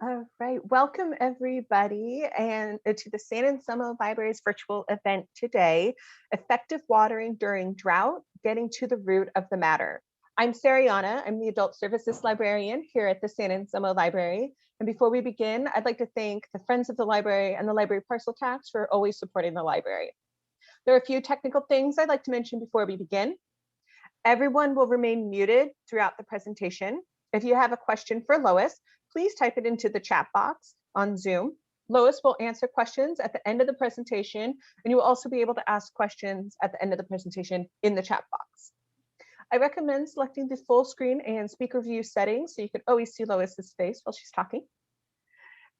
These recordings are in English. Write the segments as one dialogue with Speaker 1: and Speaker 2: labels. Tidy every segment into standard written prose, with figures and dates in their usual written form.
Speaker 1: All right, welcome everybody and to the San Anselmo Library's virtual event today, Effective Watering During Drought, Getting to the Root of the Matter. I'm Sariana, I'm the Adult Services Librarian here at the San Anselmo Library. And before we begin, I'd like to thank the Friends of the Library and the Library Parcel Tax for always supporting the library. There are a few technical things I'd like to mention before we begin. Everyone will remain muted throughout the presentation. If you have a question for Lois, please type it into the chat box on Zoom. Lois will answer questions at the end of the presentation, and you will also be able to ask questions at the end of the presentation in the chat box. I recommend selecting the full screen and speaker view settings so you can always see Lois's face while she's talking.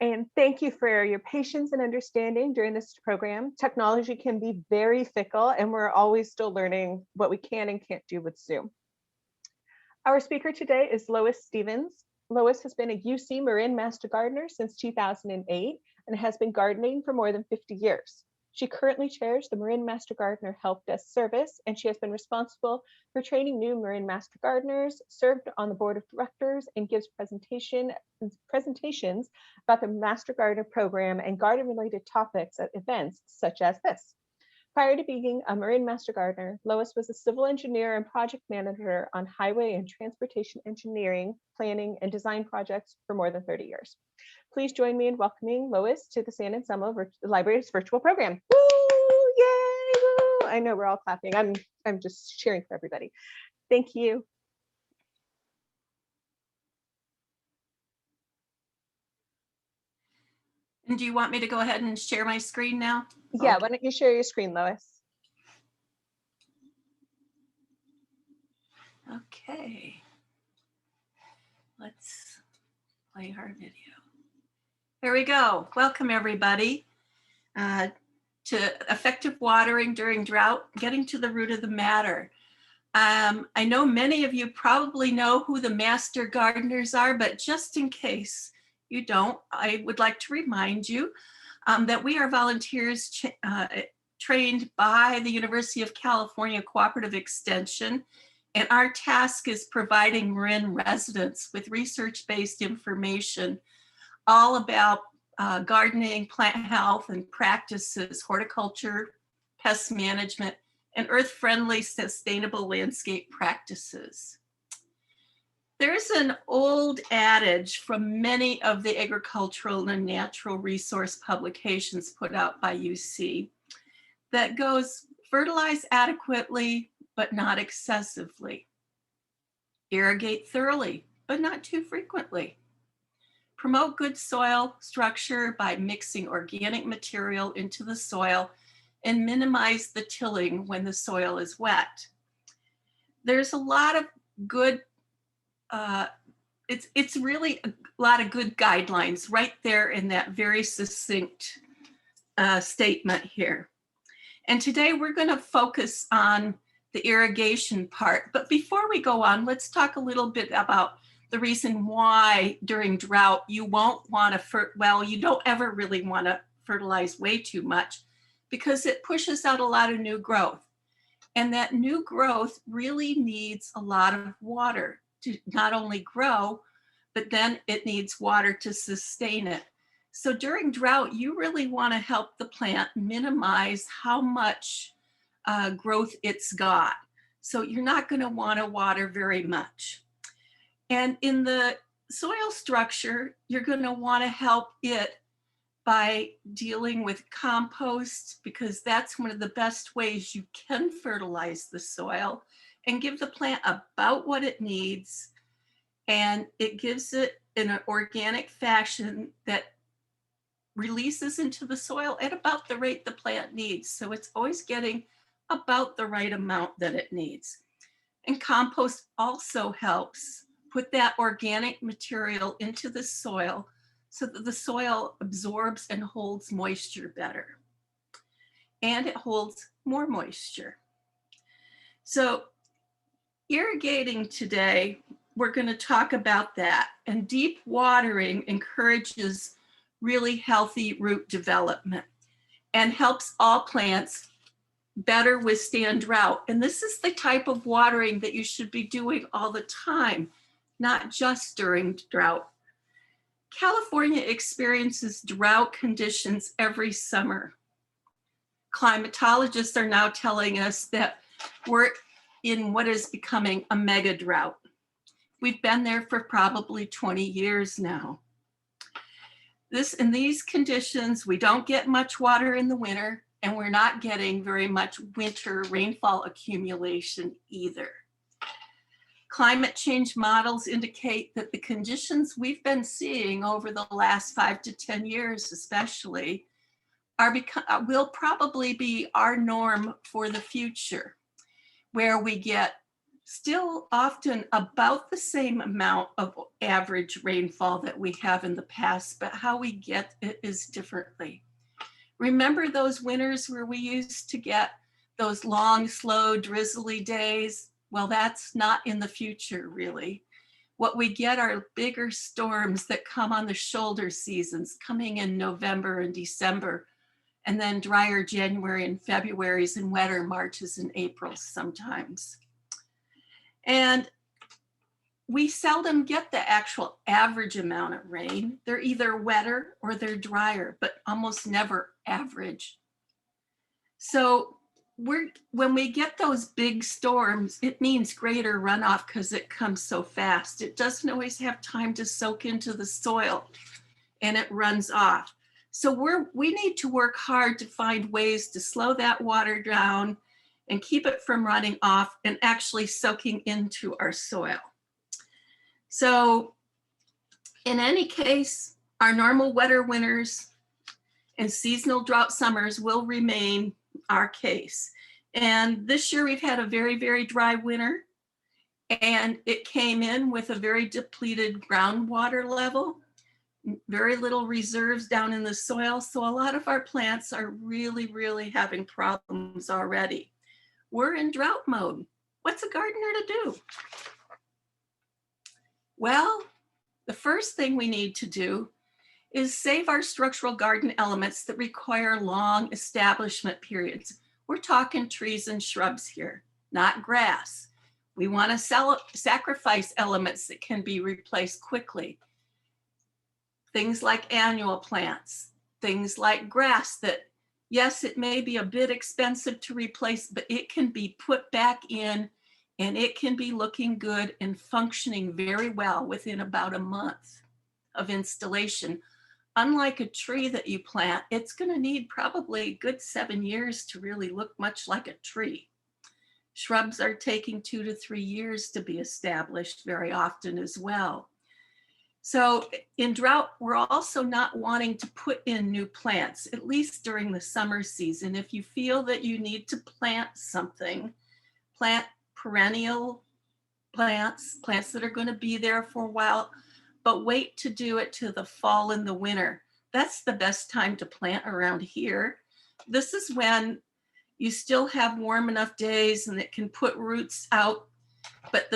Speaker 1: And thank you for your patience and understanding during this program. Technology can be very fickle, and we're always still learning what we can and can't do with Zoom. Our speaker today is Lois Stevens. Lois has been a UC Marin Master Gardener since 2008 and has been gardening for more than 50 years. She currently chairs the Marin Master Gardener Help Desk Service, and she has been responsible for training new Marin Master Gardeners, served on the board of directors, and gives presentations about the Master Gardener program and garden-related topics at events such as this. Prior to being a Marin Master Gardener, Lois was a civil engineer and project manager on highway and transportation engineering, planning, and design projects for more than 30 years. Please join me in welcoming Lois to the San Anselmo Library's virtual program. Woo! Yay! Woo! I know we're all clapping. I'm just cheering for everybody. Thank you.
Speaker 2: And do you want me to go ahead and share my screen now?
Speaker 1: Yeah, why don't you share your screen, Lois?
Speaker 2: Okay. Let's play our video. There we go. Welcome, everybody, to Effective Watering During Drought, Getting to the Root of the Matter. I know many of you probably know who the Master Gardeners are, but just in case you don't, I would like to remind you that we are volunteers trained by the University of California Cooperative Extension, and our task is providing Marin residents with research-based information all about gardening, plant health and practices, horticulture, pest management, and earth-friendly sustainable landscape practices. There's an old adage from many of the agricultural and natural resource publications put out by UC that goes, fertilize adequately, but not excessively. Irrigate thoroughly, but not too frequently. Promote good soil structure by mixing organic material into the soil and minimize the tilling when the soil is wet. There's a lot of good it's really a lot of good guidelines right there in that very succinct statement here. And today we're going to focus on the irrigation part. But before we go on, let's talk a little bit about the reason why during drought you won't want to, you don't ever really want to fertilize way too much because it pushes out a lot of new growth. And that new growth really needs a lot of water to not only grow, but then it needs water to sustain it. So during drought, you really want to help the plant minimize how much growth it's got. So you're not going to want to water very much. And in the soil structure, you're going to want to help it by dealing with compost, because that's one of the best ways you can fertilize the soil and give the plant about what it needs. And it gives it in an organic fashion that releases into the soil at about the rate the plant needs. So it's always getting about the right amount that it needs. And compost also helps put that organic material into the soil so that the soil absorbs and holds moisture better. And it holds more moisture. So irrigating today, we're going to talk about that. And deep watering encourages really healthy root development and helps all plants better withstand drought. And this is the type of watering that you should be doing all the time, not just during drought. California experiences drought conditions every summer. Climatologists are now telling us that we're in what is becoming a mega drought. We've been there for probably 20 years now. In these conditions, we don't get much water in the winter, and we're not getting very much winter rainfall accumulation either. Climate change models indicate that the conditions we've been seeing over the last 5 to 10 years especially will probably be our norm for the future, where we get still often about the same amount of average rainfall that we have in the past, but how we get it is differently. Remember those winters where we used to get those long, slow, drizzly days? Well, that's not in the future, really. What we get are bigger storms that come on the shoulder seasons, coming in November and December, and then drier January and Februarys and wetter Marches and Aprils sometimes. And we seldom get the actual average amount of rain. They're either wetter or they're drier, but almost never average. So when we get those big storms, it means greater runoff because it comes so fast. It doesn't always have time to soak into the soil and it runs off. So we need to work hard to find ways to slow that water down and keep it from running off and actually soaking into our soil. So in any case, our normal wetter winters and seasonal drought summers will remain our case. And this year we've had a very, very dry winter, and it came in with a very depleted groundwater level, very little reserves down in the soil. So a lot of our plants are really, really having problems already. We're in drought mode. What's a gardener to do? Well, the first thing we need to do is save our structural garden elements that require long establishment periods. We're talking trees and shrubs here, not grass. We want to sacrifice elements that can be replaced quickly. Things like annual plants, things like grass that, yes, it may be a bit expensive to replace, but it can be put back in and it can be looking good and functioning very well within about a month of installation. Unlike a tree that you plant, it's going to need probably a good 7 years to really look much like a tree. Shrubs are taking 2 to 3 years to be established very often as well. So in drought, we're also not wanting to put in new plants, at least during the summer season. If you feel that you need to plant something, plant perennial plants that are going to be there for a while, but wait to do it to the fall and the winter. That's the best time to plant around here. This is when you still have warm enough days and it can put roots out, but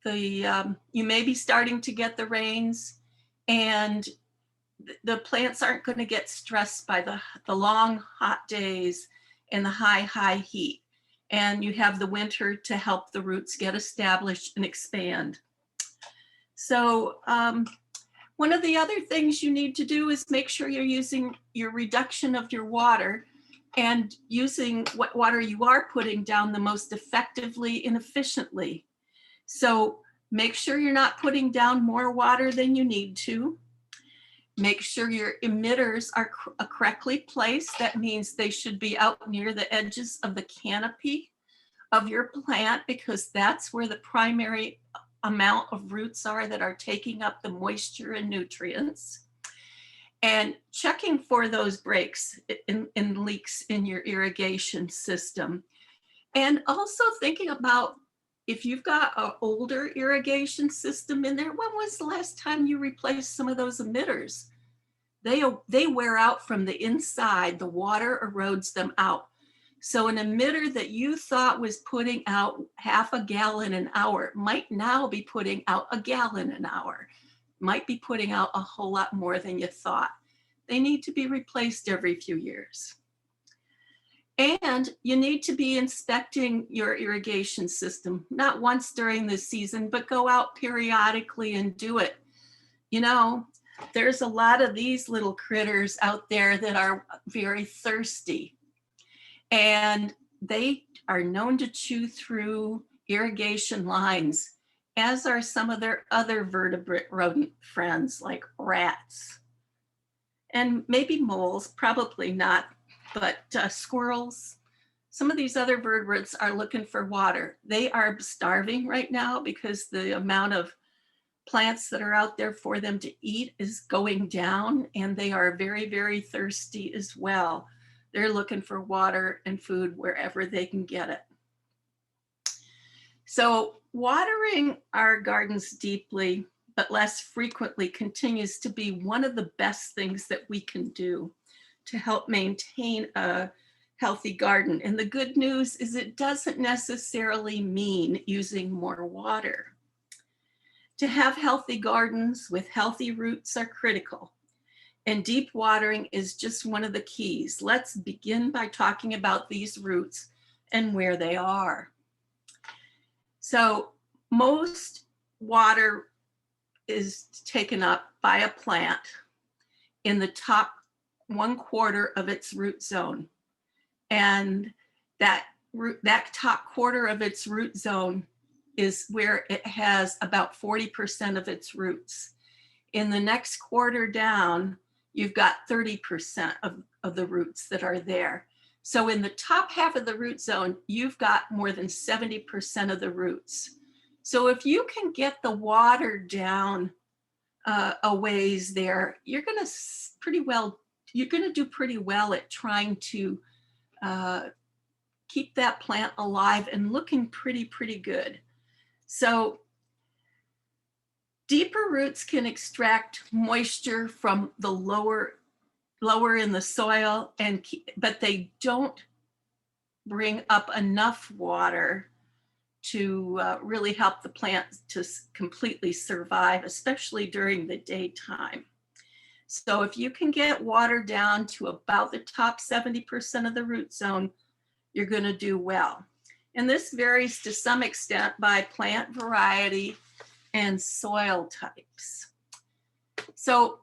Speaker 2: you may be starting to get the rains, and the plants aren't going to get stressed by the long hot days and the high heat. And you have the winter to help the roots get established and expand. So one of the other things you need to do is make sure you're using your reduction of your water and using what water you are putting down the most effectively and efficiently. So make sure you're not putting down more water than you need to. Make sure your emitters are correctly placed. That means they should be out near the edges of the canopy of your plant, because that's where the primary amount of roots are that are taking up the moisture and nutrients. And checking for those breaks and leaks in your irrigation system. And also thinking about, if you've got an older irrigation system in there, when was the last time you replaced some of those emitters? They wear out from the inside. The water erodes them out. So an emitter that you thought was putting out half a gallon an hour might now be putting out a gallon an hour, might be putting out a whole lot more than you thought. They need to be replaced every few years. And you need to be inspecting your irrigation system, not once during the season, but go out periodically and do it. You know, there's a lot of these little critters out there that are very thirsty, and they are known to chew through irrigation lines, as are some of their other vertebrate rodent friends like rats and maybe moles, probably not, but squirrels. Some of these other vertebrates are looking for water. They are starving right now because the amount of plants that are out there for them to eat is going down, and they are very, very thirsty as well. They're looking for water and food wherever they can get it. So watering our gardens deeply but less frequently continues to be one of the best things that we can do to help maintain a healthy garden. And the good news is it doesn't necessarily mean using more water. To have healthy gardens with healthy roots are critical, and deep watering is just one of the keys. Let's begin by talking about these roots and where they are. So most water is taken up by a plant in the top 1/4 of its root zone. And that top quarter of its root zone is where it has about 40% of its roots. In the next quarter down, you've got 30% of the roots that are there. So in the top half of the root zone, you've got more than 70% of the roots. So if you can get the water down a ways there, you're going to do pretty well at trying to keep that plant alive and looking pretty good. So deeper roots can extract moisture from the lower in the soil, but they don't bring up enough water to really help the plant to completely survive, especially during the daytime. So if you can get water down to about the top 70% of the root zone, you're going to do well. And this varies to some extent by plant variety and soil types. So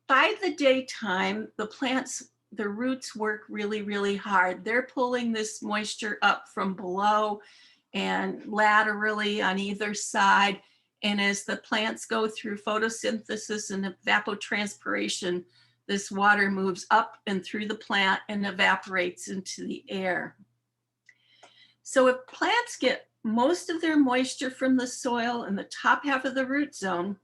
Speaker 2: by the daytime, the roots work really hard. They're pulling this moisture up from below and laterally on either side. And as the plants go through photosynthesis and evapotranspiration, this water moves up and through the plant and evaporates into the air. So if plants get most of their moisture from the soil in the top half of the root zone,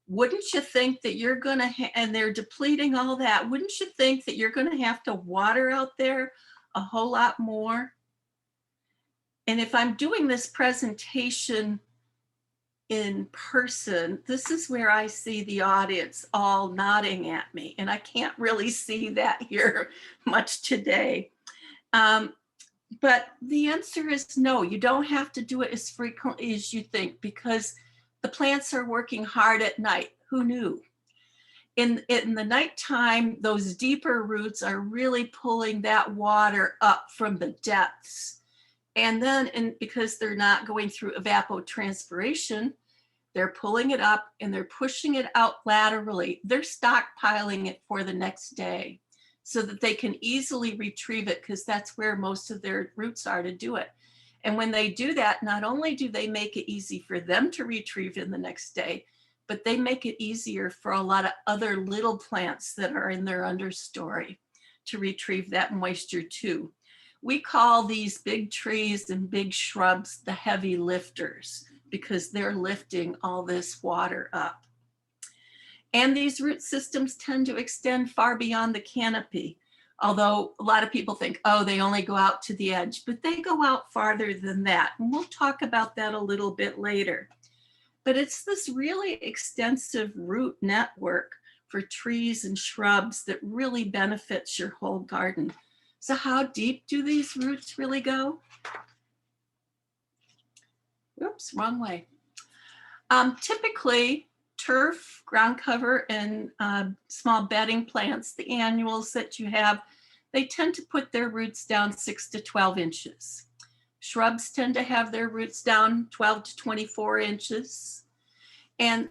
Speaker 2: wouldn't you think that you're going to, and they're depleting all that, wouldn't you think that you're going to have to water out there a whole lot more? And if I'm doing this presentation in person, this is where I see the audience all nodding at me, and I can't really see that here much today. But the answer is no, you don't have to do it as frequently as you think, because the plants are working hard at night. Who knew? In the nighttime, those deeper roots are really pulling that water up from the depths. And then, because they're not going through evapotranspiration, they're pulling it up and they're pushing it out laterally. They're stockpiling it for the next day so that they can easily retrieve it, because that's where most of their roots are to do it. And when they do that, not only do they make it easy for them to retrieve in the next day, but they make it easier for a lot of other little plants that are in their understory to retrieve that moisture too. We call these big trees and big shrubs the heavy lifters, because they're lifting all this water up. And these root systems tend to extend far beyond the canopy, although a lot of people think, oh, they only go out to the edge, but they go out farther than that. And we'll talk about that a little bit later. But it's this really extensive root network for trees and shrubs that really benefits your whole garden. So how deep do these roots really go? Oops, wrong way. Typically, turf, ground cover, and small bedding plants, the annuals that you have, they tend to put their roots down 6 to 12 inches. Shrubs tend to have their roots down 12 to 24 inches. And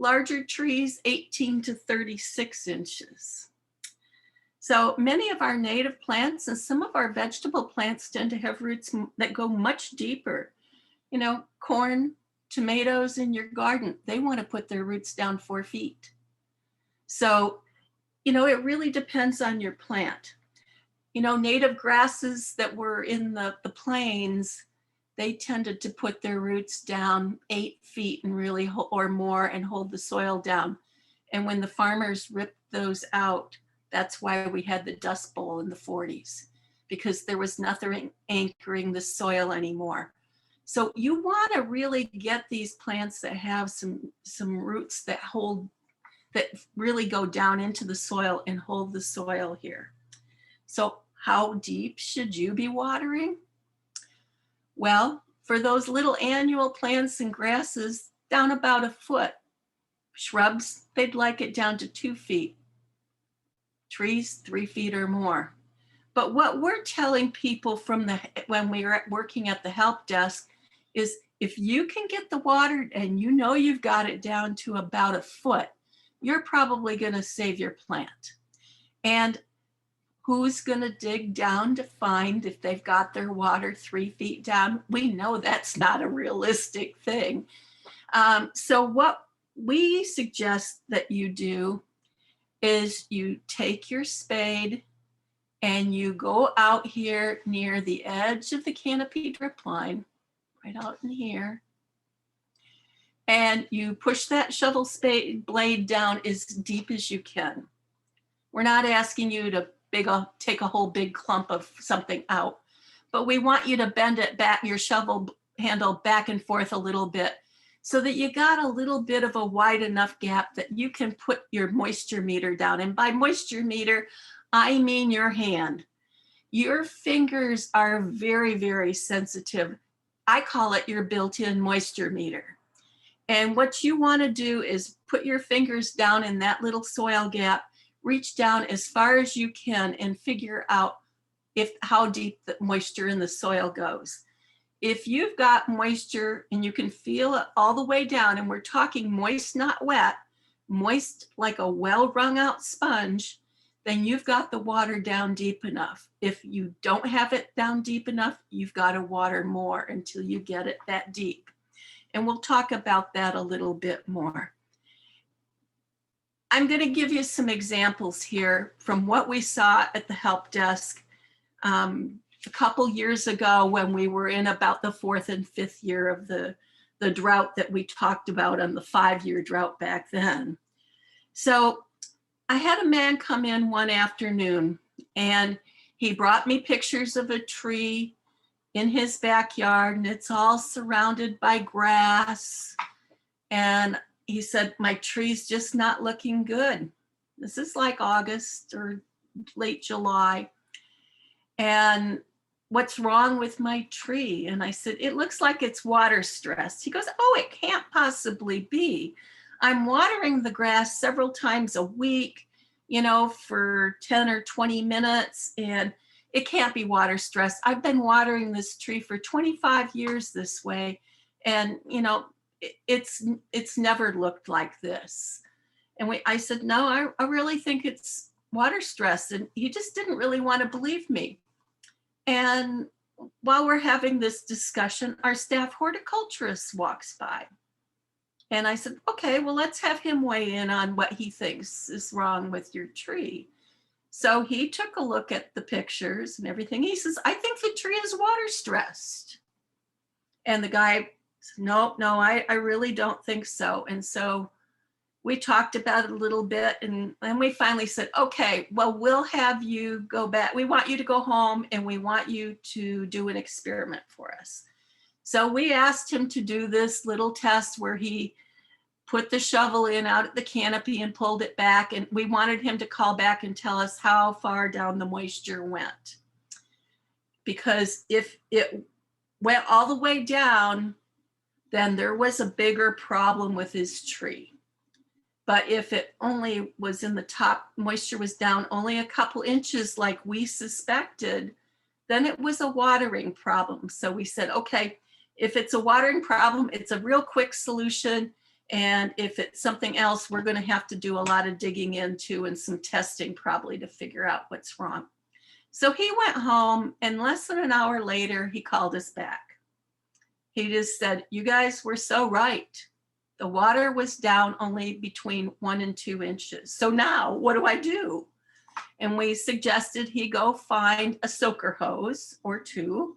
Speaker 2: larger trees 18 to 36 inches. So many of our native plants and some of our vegetable plants tend to have roots that go much deeper. You know, corn, tomatoes in your garden, they want to put their roots down 4 feet. So, you know, it really depends on your plant. You know, native grasses that were in the plains, they tended to put their roots down 8 feet and really, or more, and hold the soil down. And when the farmers ripped those out, that's why we had the Dust Bowl in the 40s, because there was nothing anchoring the soil anymore. So you want to really get these plants that have some roots that hold, that really go down into the soil and hold the soil here. So how deep should you be watering? Well, for those little annual plants and grasses, down about 1 foot. Shrubs, they'd like it down to 2 feet. Trees, 3 feet or more. But what we're telling people when we're working at the help desk is, if you can get the water and you know you've got it down to about 1 foot, you're probably going to save your plant. And who's going to dig down to find if they've got their water 3 feet down? We know that's not a realistic thing. So what we suggest that you do is you take your spade and you go out here near the edge of the canopy drip line, right out in here, and you push that shovel spade blade down as deep as you can. We're not asking you to take a whole big clump of something out, but we want you to bend it back, your shovel handle back and forth a little bit, so that you got a little bit of a wide enough gap that you can put your moisture meter down. And by moisture meter, I mean your hand. Your fingers are very, very sensitive. I call it your built-in moisture meter. And what you want to do is put your fingers down in that little soil gap, reach down as far as you can, and figure out how deep the moisture in the soil goes. If you've got moisture and you can feel it all the way down, and we're talking moist, not wet, moist like a well-wrung out sponge, then you've got the water down deep enough. If you don't have it down deep enough, you've got to water more until you get it that deep. And we'll talk about that a little bit more. I'm going to give you some examples here from what we saw at the help desk a couple years ago, when we were in about the 4th and 5th year of the drought that we talked about on the 5-year drought back then. So I had a man come in one afternoon, and he brought me pictures of a tree in his backyard, and it's all surrounded by grass. And he said, my tree's just not looking good. This is like August or late July. And what's wrong with my tree? And I said, it looks like it's water stressed. He goes, oh, it can't possibly be. I'm watering the grass several times a week, you know, for 10 or 20 minutes, and it can't be water stressed. I've been watering this tree for 25 years this way, and, you know, it's never looked like this. And I said, no, I really think it's water stress. And he just didn't really want to believe me. And while we're having this discussion, our staff horticulturist walks by. And I said, okay, well, let's have him weigh in on what he thinks is wrong with your tree. So he took a look at the pictures and everything. He says, I think the tree is water stressed. And the guy said, no, I really don't think so. And so we talked about it a little bit, and then we finally said, okay, well, we'll have you go back. We want you to go home, and we want you to do an experiment for us. So we asked him to do this little test where he put the shovel in out at the canopy and pulled it back. And we wanted him to call back and tell us how far down the moisture went. Because if it went all the way down, then there was a bigger problem with his tree. But if it only was in the top, moisture was down only a couple inches like we suspected, then it was a watering problem. So we said, okay, if it's a watering problem, it's a real quick solution. And if it's something else, we're going to have to do a lot of digging into and some testing probably to figure out what's wrong. So he went home, and less than an hour later, he called us back. He just said, you guys were so right. The water was down only between 1 and 2 inches. So now what do I do? And we suggested he go find a soaker hose or 2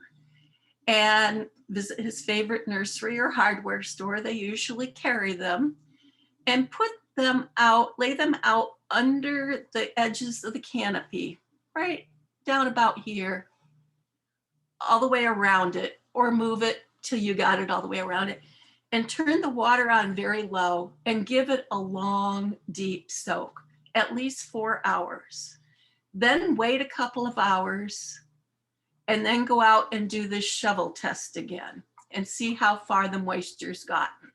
Speaker 2: and visit his favorite nursery or hardware store. They usually carry them, and put them out, lay them out under the edges of the canopy, right down about here, all the way around it, or move it till you got it all the way around it, and turn the water on very low and give it a long, deep soak, at least 4 hours. Then wait a couple of hours, and then go out and do this shovel test again and see how far the moisture's gotten.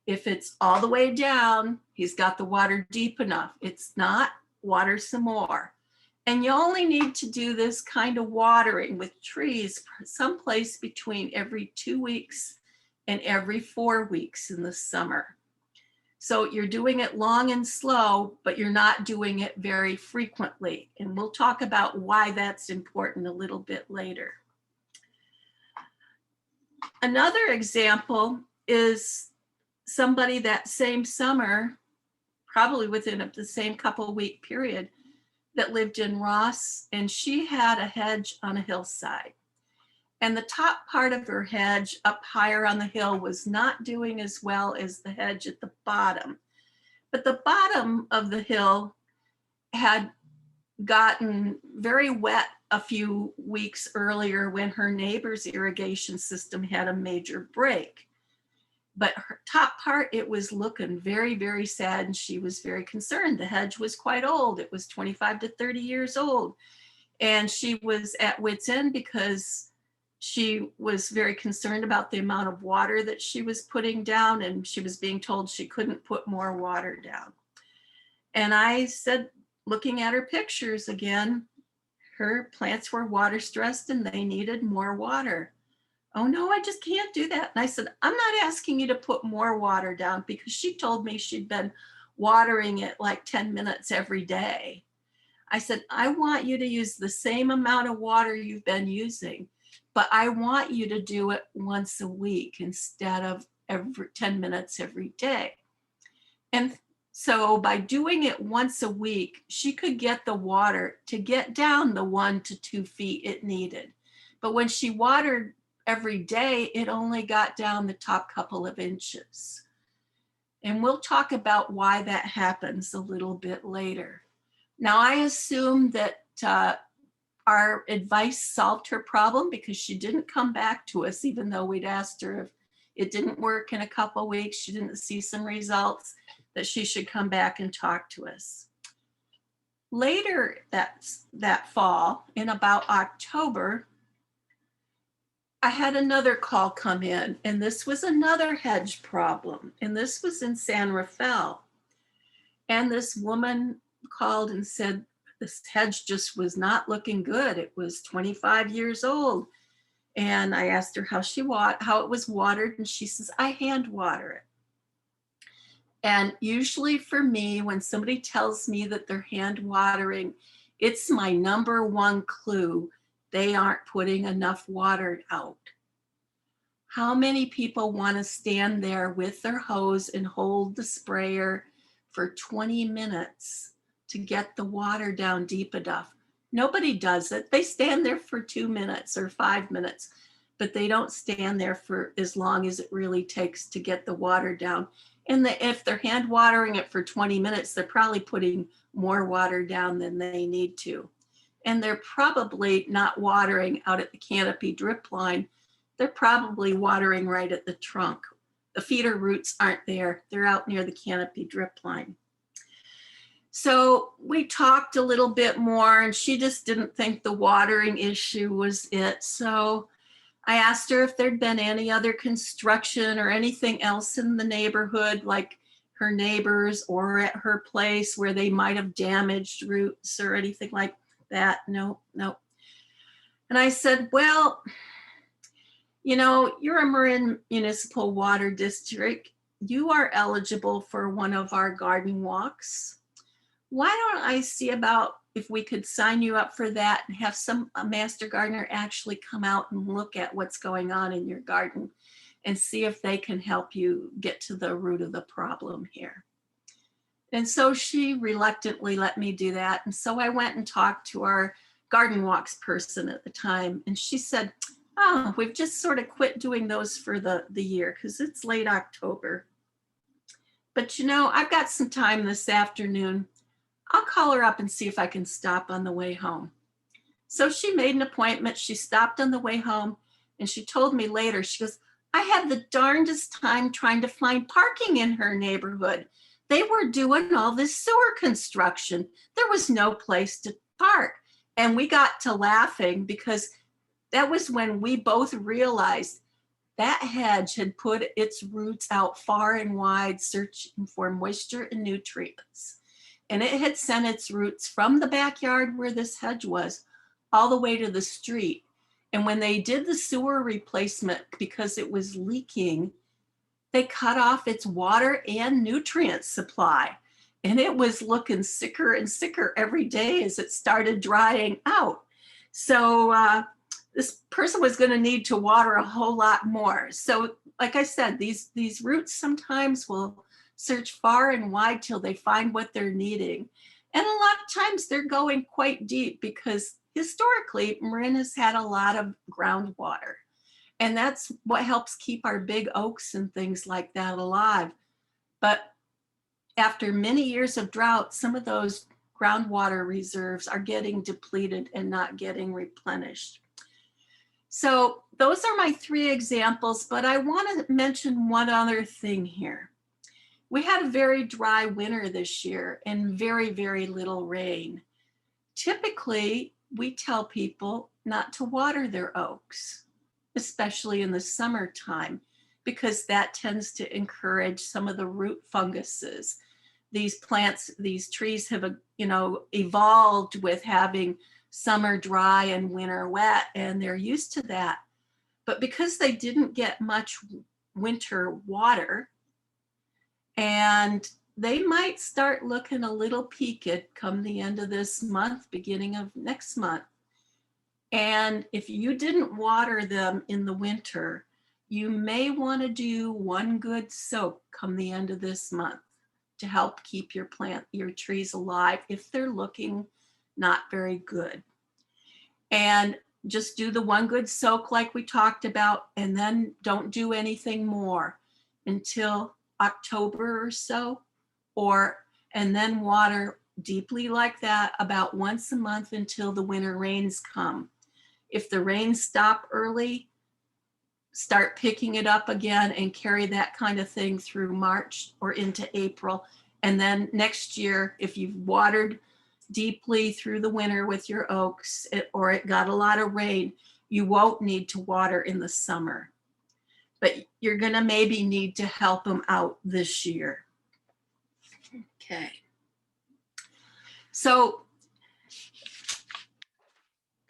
Speaker 2: If it's all the way down, he's got the water deep enough. It's not, water some more. And you only need to do this kind of watering with trees someplace between every 2 weeks and every 4 weeks in the summer. So you're doing it long and slow, but you're not doing it very frequently. And we'll talk about why that's important a little bit later. Another example is somebody that same summer, probably within the same couple week period, that lived in Ross, and she had a hedge on a hillside. And the top part of her hedge up higher on the hill was not doing as well as the hedge at the bottom. But the bottom of the hill had gotten very wet a few weeks earlier when her neighbor's irrigation system had a major break. But her top part, it was looking very, very sad, and she was very concerned. The hedge was quite old. It was 25 to 30 years old. And she was at wit's end because she was very concerned about the amount of water that she was putting down, and she was being told she couldn't put more water down. And I said, looking at her pictures again, her plants were water stressed and they needed more water. Oh no, I just can't do that. And I said, I'm not asking you to put more water down, because she told me she'd been watering it like 10 minutes every day. I said, I want you to use the same amount of water you've been using, but I want you to do it once a week instead of every 10 minutes every day. And so by doing it once a week, she could get the water to get down the 1 to 2 feet it needed. But when she watered every day, it only got down the top couple of inches. And we'll talk about why that happens a little bit later. Now, I assume that our advice solved her problem, because she didn't come back to us, even though we'd asked her if it didn't work in a couple of weeks, she didn't see some results, that she should come back and talk to us. Later that fall, in about October, I had another call come in, and this was another hedge problem, and this was in San Rafael. And this woman called and said this hedge just was not looking good. It was 25 years old. And I asked her how it was watered, and she says, I hand water it. And usually for me, when somebody tells me that they're hand watering, it's my number one clue they aren't putting enough water out. How many people want to stand there with their hose and hold the sprayer for 20 minutes to get the water down deep enough? Nobody does it. They stand there for 2 minutes or 5 minutes, but they don't stand there for as long as it really takes to get the water down. And if they're hand watering it for 20 minutes, they're probably putting more water down than they need to. And they're probably not watering out at the canopy drip line. They're probably watering right at the trunk. The feeder roots aren't there. They're out near the canopy drip line. So we talked a little bit more, and she just didn't think the watering issue was it. So I asked her if there'd been any other construction or anything else in the neighborhood, like her neighbors or at her place, where they might have damaged roots or anything like that. No. And I said, well, you know, you're a Marin Municipal Water District. you are eligible for one of our garden walks. Why don't I see about if we could sign you up for that and have a master gardener actually come out and look at what's going on in your garden and see if they can help you get to the root of the problem here. And so she reluctantly let me do that. And so I went and talked to our garden walks person at the time. And she said, oh, we've just sort of quit doing those for the year because it's late October. But you know, I've got some time this afternoon. I'll call her up and see if I can stop on the way home. So she made an appointment. She stopped on the way home and she told me later, she goes, I had the darndest time trying to find parking in her neighborhood. They were doing all this sewer construction. There was no place to park. And we got to laughing because that was when we both realized that hedge had put its roots out far and wide, searching for moisture and nutrients. And it had sent its roots from the backyard where this hedge was all the way to the street. And when they did the sewer replacement, because it was leaking, they cut off its water and nutrient supply. And it was looking sicker and sicker every day as it started drying out. So this person was going to need to water a whole lot more. So like I said, these roots sometimes will search far and wide till they find what they're needing. And a lot of times they're going quite deep because historically Marin has had a lot of groundwater. And that's what helps keep our big oaks and things like that alive. But after many years of drought, some of those groundwater reserves are getting depleted and not getting replenished. So those are my 3 examples, but I want to mention one other thing here. We had a very dry winter this year and very, very little rain. Typically, we tell people not to water their oaks, especially in the summertime, because that tends to encourage some of the root funguses. These plants, these trees have, evolved with having summer dry and winter wet, and they're used to that. But because they didn't get much winter water, and they might start looking a little peaked come the end of this month, beginning of next month. And if you didn't water them in the winter, you may want to do one good soak come the end of this month to help keep your trees alive if they're looking not very good. And just do the one good soak like we talked about, and then don't do anything more until October or so, and then water deeply like that about once a month until the winter rains come. If the rains stop early, start picking it up again and carry that kind of thing through March or into April. And then next year, if you've watered deeply through the winter with your oaks, or it got a lot of rain, you won't need to water in the summer. But you're going to maybe need to help them out this year. Okay. So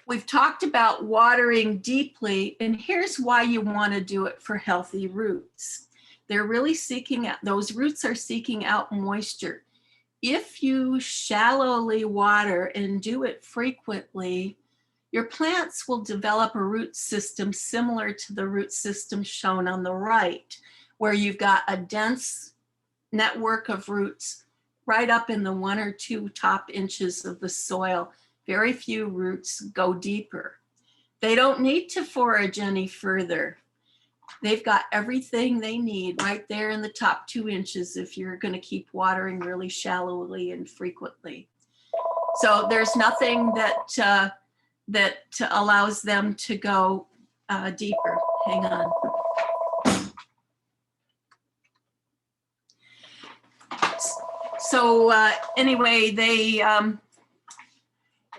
Speaker 2: we've talked about watering deeply, and here's why you want to do it for healthy roots. They're really seeking out, those roots are seeking out moisture. If you shallowly water and do it frequently, your plants will develop a root system similar to the root system shown on the right, where you've got a dense network of roots right up in the 1 or 2 top inches of the soil. Very few roots go deeper. They don't need to forage any further. They've got everything they need right there in the top 2 inches if you're going to keep watering really shallowly and frequently. So there's nothing that allows them to go deeper. Hang on. So anyway,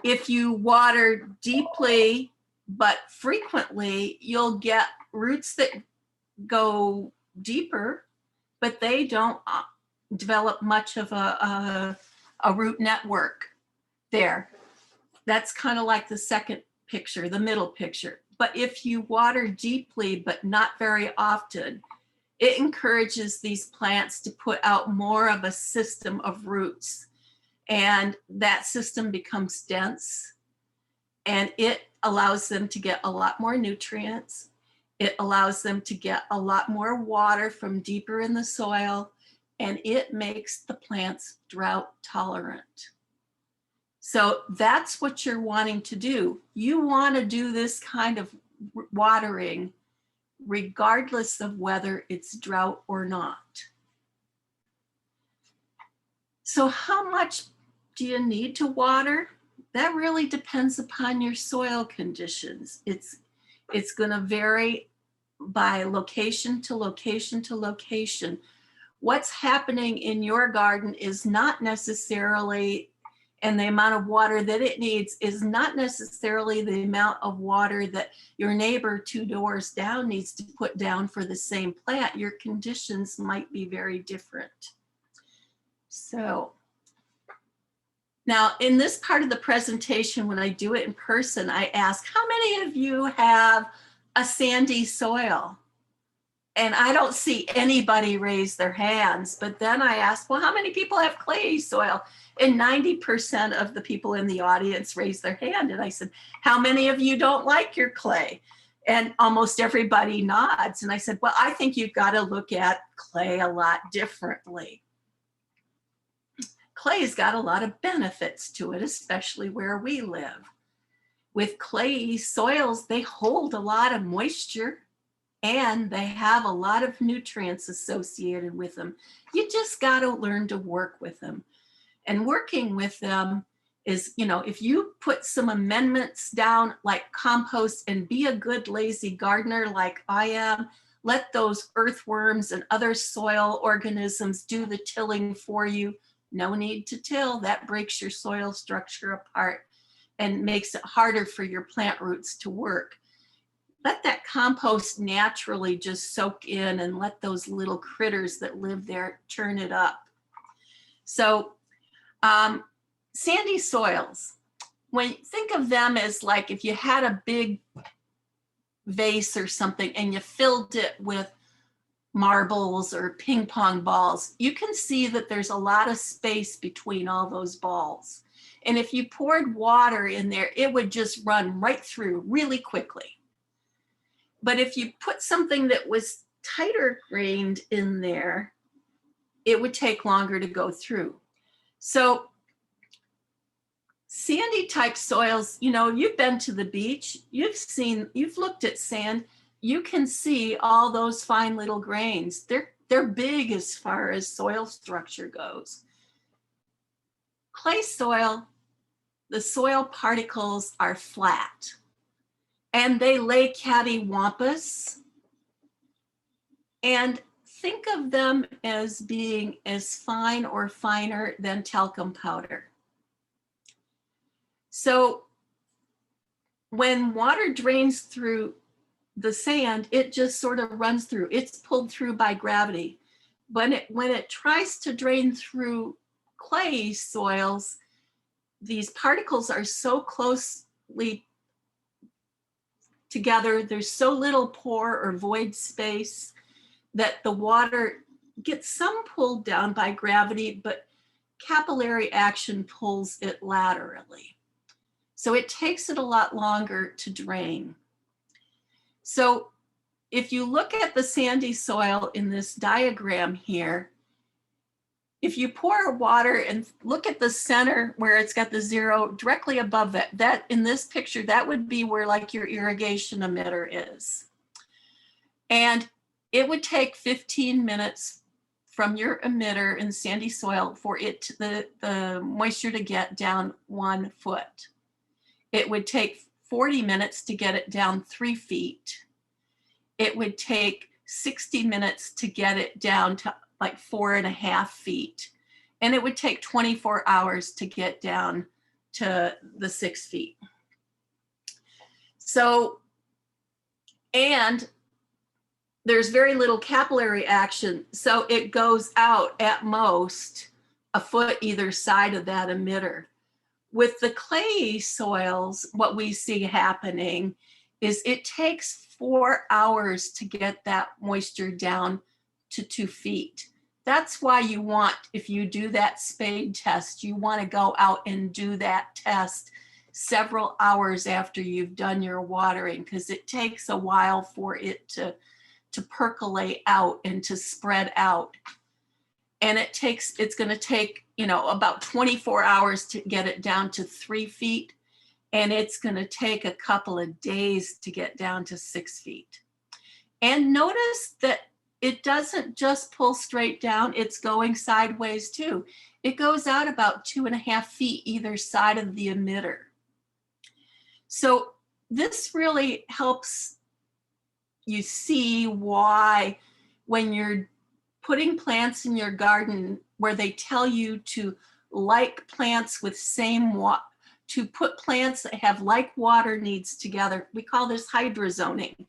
Speaker 2: if you water deeply but frequently, you'll get roots that go deeper, but they don't develop much of a root network there. That's kind of like the second picture, the middle picture. But if you water deeply but not very often, it encourages these plants to put out more of a system of roots, and that system becomes dense, and it allows them to get a lot more nutrients. It allows them to get a lot more water from deeper in the soil, and it makes the plants drought tolerant. So that's what you're wanting to do. You want to do this kind of watering regardless of whether it's drought or not. So how much do you need to water? That really depends upon your soil conditions. It's going to vary by location to location to location. What's happening in your garden is not necessarily, and the amount of water that it needs is not necessarily the amount of water that your neighbor 2 doors down needs to put down for the same plant. Your conditions might be very different. So now in this part of the presentation, when I do it in person, I ask, how many of you have a sandy soil? And I don't see anybody raise their hands, but then I ask, well, how many people have clayey soil? And 90% of the people in the audience raised their hand. And I said, how many of you don't like your clay? And almost everybody nods. And I said, well, I think you've got to look at clay a lot differently. Clay's got a lot of benefits to it, especially where we live. With clayey soils, they hold a lot of moisture and they have a lot of nutrients associated with them. You just got to learn to work with them. And working with them is, you know, if you put some amendments down like compost and be a good lazy gardener like I am, let those earthworms and other soil organisms do the tilling for you. No need to till. That breaks your soil structure apart and makes it harder for your plant roots to work. Let that compost naturally just soak in and let those little critters that live there churn it up. So sandy soils, when you think of them as like if you had a big vase or something and you filled it with marbles or ping pong balls, you can see that there's a lot of space between all those balls. And if you poured water in there, it would just run right through really quickly. But if you put something that was tighter grained in there, it would take longer to go through. So sandy type soils, you know, you've been to the beach, you've looked at sand, you can see all those fine little grains. They're big as far as soil structure goes. Clay soil, the soil particles are flat and they lay cattywampus. And think of them as being as fine or finer than talcum powder. So when water drains through the sand, it just sort of runs through. It's pulled through by gravity. When it tries to drain through clay soils, these particles are so closely together, there's so little pore or void space that the water gets some pulled down by gravity, but capillary action pulls it laterally. So it takes it a lot longer to drain. So if you look at the sandy soil in this diagram here, if you pour water and look at the center where it's got the 0 directly above it, that in this picture, that would be where like your irrigation emitter is. And it would take 15 minutes from your emitter in sandy soil for it the moisture to get down 1 foot. It would take 40 minutes to get it down 3 feet. It would take 60 minutes to get it down to like 4.5 feet. And it would take 24 hours to get down to the 6 feet. So, and there's very little capillary action. So it goes out at most 1 foot either side of that emitter. With the clay soils, what we see happening is it takes 4 hours to get that moisture down to 2 feet. That's why you want, if you do that spade test, you want to go out and do that test several hours after you've done your watering, because it takes a while for it to percolate out and to spread out. And it's going to take, about 24 hours to get it down to 3 feet. And it's going to take a couple of days to get down to 6 feet. And notice that it doesn't just pull straight down, it's going sideways too. It goes out about 2.5 feet either side of the emitter. So this really helps you see why when you're putting plants in your garden where they tell you to like plants with to put plants that have like water needs together. We call this hydrozoning,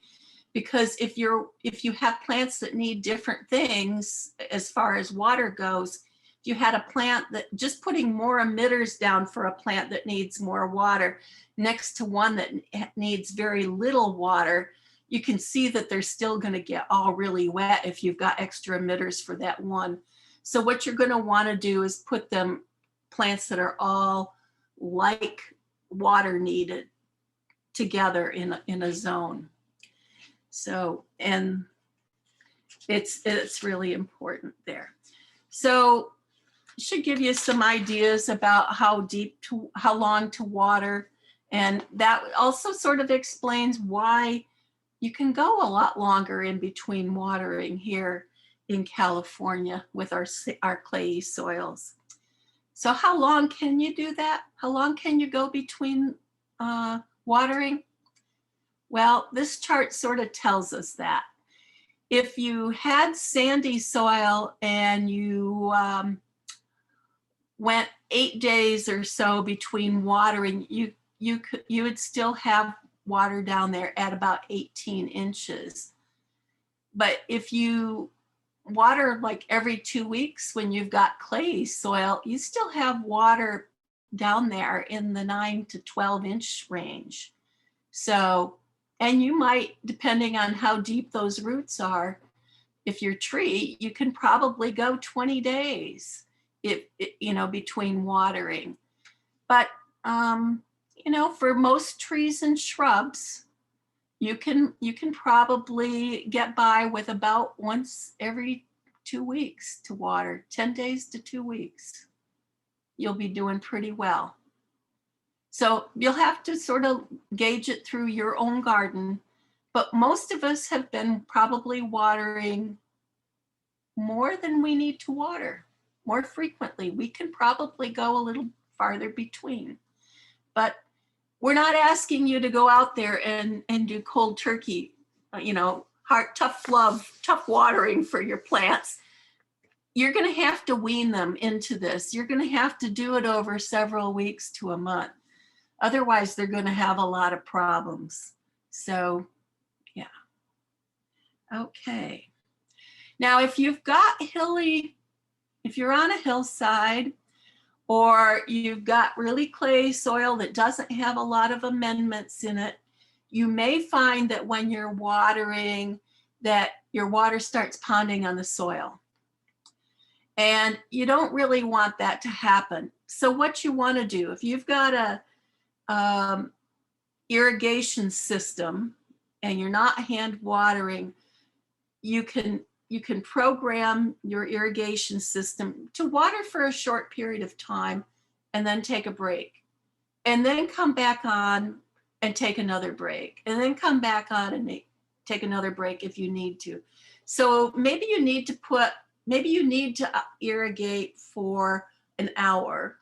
Speaker 2: because if you have plants that need different things as far as water goes, if you had a plant that just putting more emitters down for a plant that needs more water next to one that needs very little water, you can see that they're still going to get all really wet if you've got extra emitters for that one. So what you're going to want to do is put plants that are all like water needed together in a zone. So, and it's really important there. So should give you some ideas about how long to water. And that also sort of explains why you can go a lot longer in between watering here in California with our clayey soils. So how long can you do that? How long can you go between watering? Well, this chart sort of tells us that. If you had sandy soil and you went 8 days or so between watering, you would still have water down there at about 18 inches. But if you water like every 2 weeks when you've got clayey soil, you still have water down there in the 9 to 12 inch range. So, and you might, depending on how deep those roots are, if your tree, you can probably go 20 days between watering. But for most trees and shrubs, you can probably get by with about once every 2 weeks to water, 10 days to 2 weeks. You'll be doing pretty well. So you'll have to sort of gauge it through your own garden, but most of us have been probably watering more than we need to water, more frequently. We can probably go a little farther between, but we're not asking you to go out there and do cold turkey, tough watering for your plants. You're going to have to wean them into this. You're going to have to do it over several weeks to a month. Otherwise, they're going to have a lot of problems. So, yeah. Okay. Now, if you're on a hillside, or you've got really clay soil that doesn't have a lot of amendments in it, you may find that when you're watering, that your water starts ponding on the soil. And you don't really want that to happen. So what you want to do, if you've got a irrigation system and you're not hand watering, you can program your irrigation system to water for a short period of time and then take a break, and then come back on and take another break, and then come back on and take another break if you need to. So maybe you need to irrigate for an hour,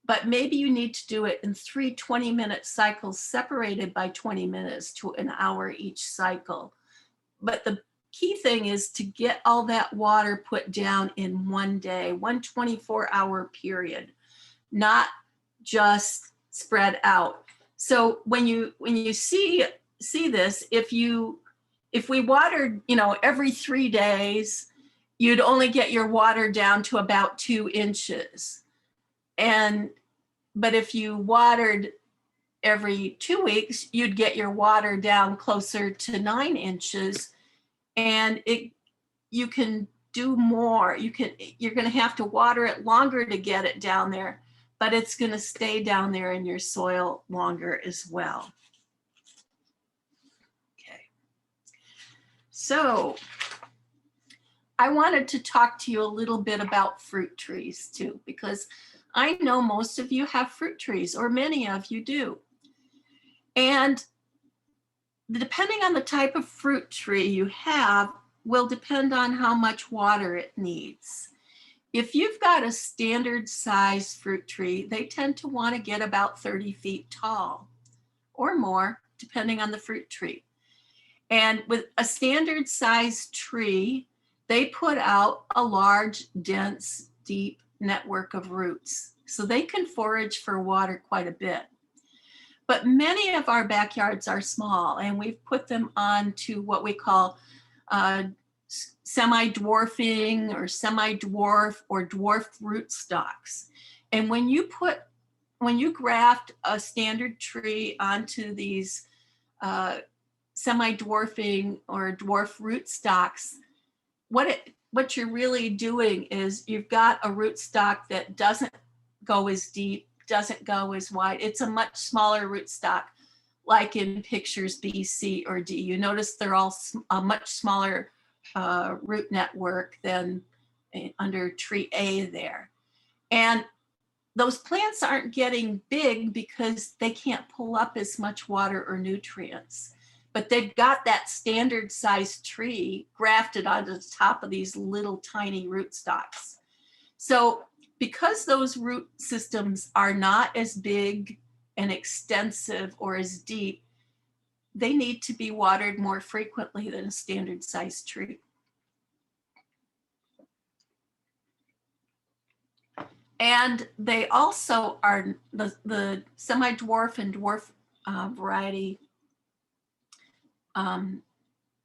Speaker 2: but maybe you need to do it in 3 20-minute cycles separated by 20 minutes to an hour each cycle. But the key thing is to get all that water put down in one day, one 24-hour period, not just spread out. So when you see this, if we watered, every 3 days, you'd only get your water down to about 2 inches. But if you watered every 2 weeks, you'd get your water down closer to 9 inches. And you can do more. You're going to have to water it longer to get it down there, but it's going to stay down there in your soil longer as well. Okay. So I wanted to talk to you a little bit about fruit trees too, because I know most of you have fruit trees, or many of you do. And depending on the type of fruit tree you have will depend on how much water it needs. If you've got a standard size fruit tree, they tend to want to get about 30 feet tall or more, depending on the fruit tree. And with a standard size tree, they put out a large, dense, deep network of roots. So they can forage for water quite a bit. But many of our backyards are small, and we've put them onto what we call semi-dwarfing or semi-dwarf or dwarf rootstocks. And when you graft a standard tree onto these semi-dwarfing or dwarf rootstocks, what you're really doing is you've got a rootstock that doesn't go as deep, doesn't go as wide. It's a much smaller rootstock, like in pictures B, C, or D. You notice they're all a much smaller root network than under tree A there. And those plants aren't getting big because they can't pull up as much water or nutrients. But they've got that standard size tree grafted onto the top of these little tiny rootstocks. So because those root systems are not as big and extensive or as deep, they need to be watered more frequently than a standard size tree. And they also are the semi-dwarf and dwarf variety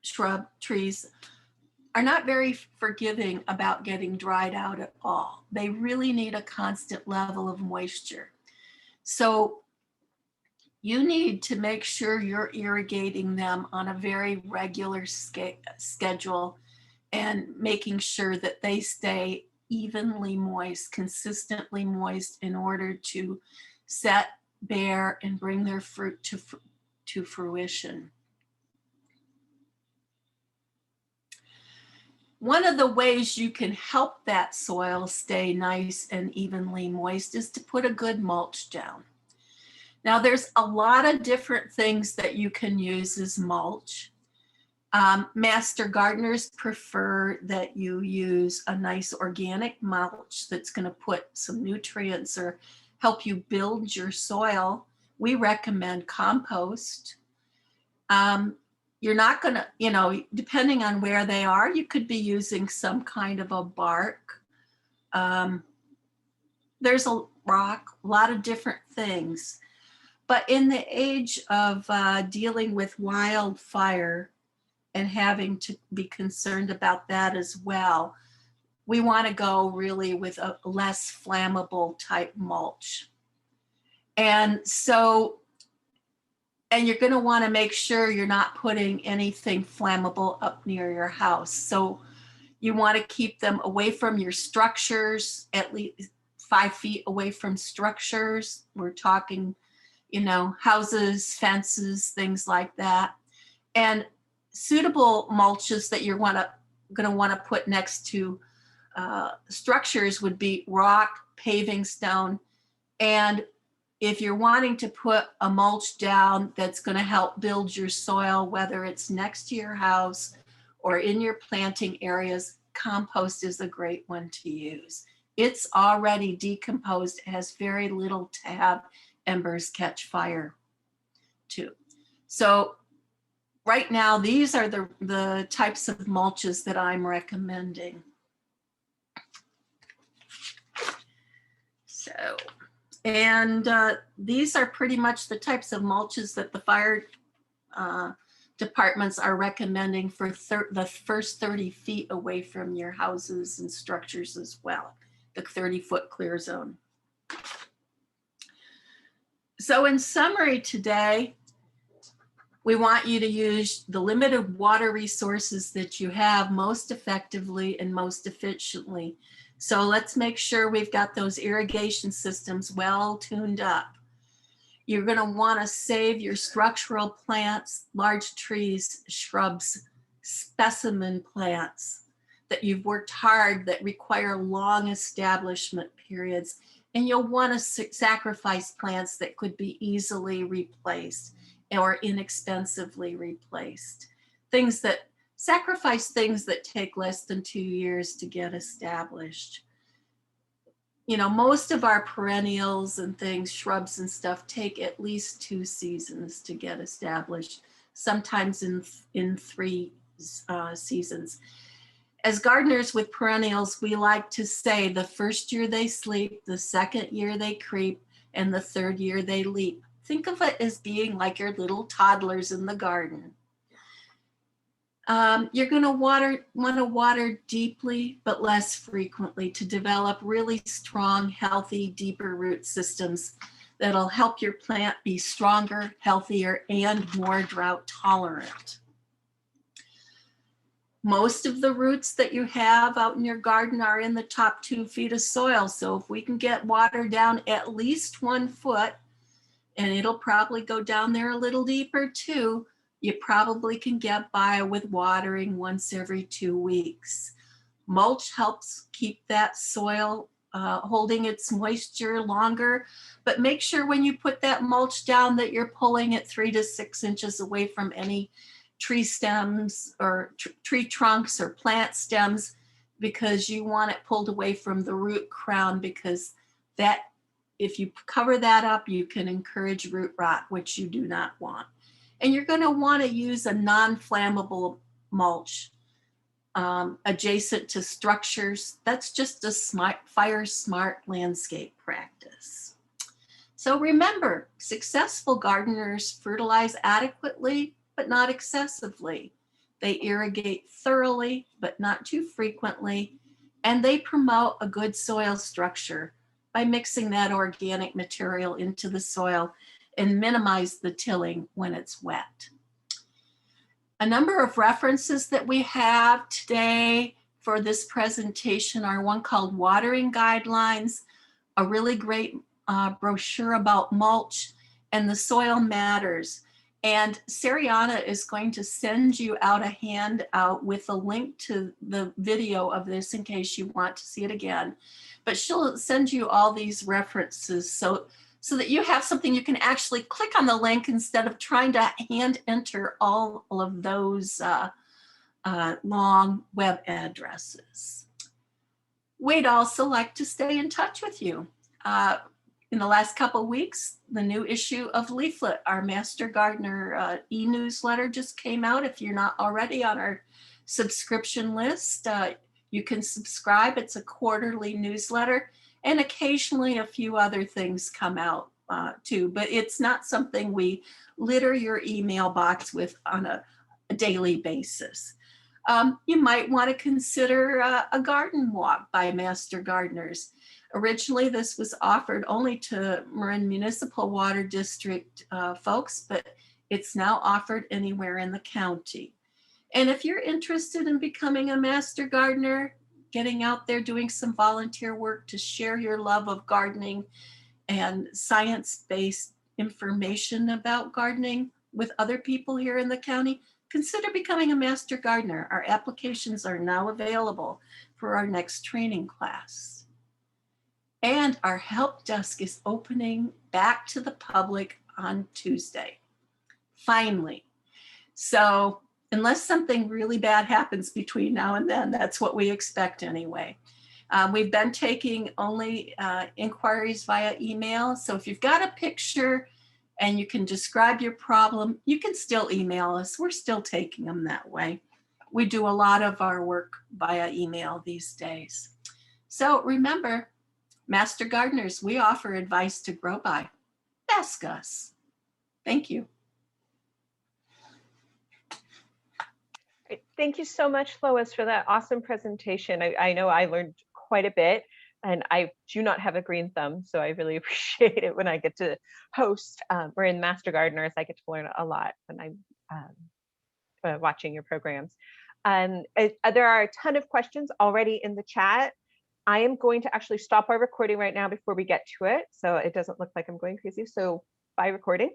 Speaker 2: shrub trees are not very forgiving about getting dried out at all. They really need a constant level of moisture. So you need to make sure you're irrigating them on a very regular schedule and making sure that they stay evenly moist, consistently moist, in order to set, bear, and bring their fruit to fruition. One of the ways you can help that soil stay nice and evenly moist is to put a good mulch down. Now, there's a lot of different things that you can use as mulch. Master gardeners prefer that you use a nice organic mulch that's going to put some nutrients or help you build your soil. We recommend compost. You're not going to, depending on where they are, you could be using some kind of a bark. There's a rock, a lot of different things. But in the age of dealing with wildfire and having to be concerned about that as well, we want to go really with a less flammable type mulch. And you're going to want to make sure you're not putting anything flammable up near your house. So you want to keep them away from your structures, at least 5 feet away from structures. We're talking, houses, fences, things like that. And suitable mulches that you're going to want to put next to structures would be rock, paving stone, and if you're wanting to put a mulch down that's going to help build your soil, whether it's next to your house or in your planting areas, compost is a great one to use. It's already decomposed, it has very little to have embers catch fire too. So right now, these are the types of mulches that I'm recommending. And these are pretty much the types of mulches that the fire departments are recommending for the first 30 feet away from your houses and structures as well, the 30-foot clear zone. So in summary today, We want you to use the limited water resources that you have most effectively and most efficiently. So let's make sure we've got those irrigation systems well tuned up. You're going to want to save your structural plants, large trees, shrubs, specimen plants that you've worked hard that require long establishment periods. And you'll want to sacrifice plants that could be easily replaced or inexpensively replaced. Sacrifice things that take less than 2 years to get established. You know, most of our perennials and things, shrubs and stuff, take at least 2 seasons to get established, sometimes in 3 seasons. As gardeners with perennials, we like to say the first year they sleep, the second year they creep, and the third year they leap. Think of it as being like your little toddlers in the garden. You're going to want to water deeply but less frequently to develop really strong, healthy, deeper root systems that'll help your plant be stronger, healthier, and more drought tolerant. Most of the roots that you have out in your garden are in the top 2 feet of soil. So if we can get water down at least 1 foot, and it'll probably go down there a little deeper too, you probably can get by with watering once every 2 weeks. Mulch helps keep that soil holding its moisture longer, but make sure when you put that mulch down that you're pulling it 3 to 6 inches away from any tree stems or tree trunks or plant stems, because you want it pulled away from the root crown, because that, if you cover that up, you can encourage root rot, which you do not want. And you're going to want to use a non-flammable mulch adjacent to structures. That's just a fire smart landscape practice. So remember, successful gardeners fertilize adequately, but not excessively. They irrigate thoroughly, but not too frequently. And they promote a good soil structure by mixing that organic material into the soil and minimize the tilling when it's wet. A number of references that we have today for this presentation are one called Watering Guidelines, a really great brochure about mulch, and The Soil Matters. And Sariana is going to send you out a handout with a link to the video of this in case you want to see it again. But she'll send you all these references so that you have something you can actually click on the link instead of trying to hand enter all of those long web addresses. We'd also like to stay in touch with you. In the last couple of weeks, the new issue of Leaflet, our Master Gardener e-newsletter, just came out. If you're not already on our subscription list, you can subscribe. It's a quarterly newsletter, and occasionally a few other things come out too, but it's not something we litter your email box with on a daily basis. You might want to consider a garden walk by Master Gardeners. Originally, this was offered only to Marin Municipal Water District folks, but it's now offered anywhere in the county. And if you're interested in becoming a Master Gardener, getting out there doing some volunteer work to share your love of gardening and science-based information about gardening with other people here in the county, consider becoming a Master Gardener. Our applications are now available for our next training class. And our help desk is opening back to the public on Tuesday, finally. So unless something really bad happens between now and then, that's what we expect anyway. We've been taking only inquiries via email. So if you've got a picture and you can describe your problem, you can still email us. We're still taking them that way. We do a lot of our work via email these days. So remember, Master Gardeners, we offer advice to grow by. Ask us. Thank you.
Speaker 1: Thank you so much, Lois, for that awesome presentation. I know I learned quite a bit, and I do not have a green thumb, so I really appreciate it when I get to host Marin Master Gardeners. I get to learn a lot, and I'm watching your programs. There are a ton of questions already in the chat. I am going to actually stop our recording right now before we get to it, so it doesn't look like I'm going crazy. So bye recording.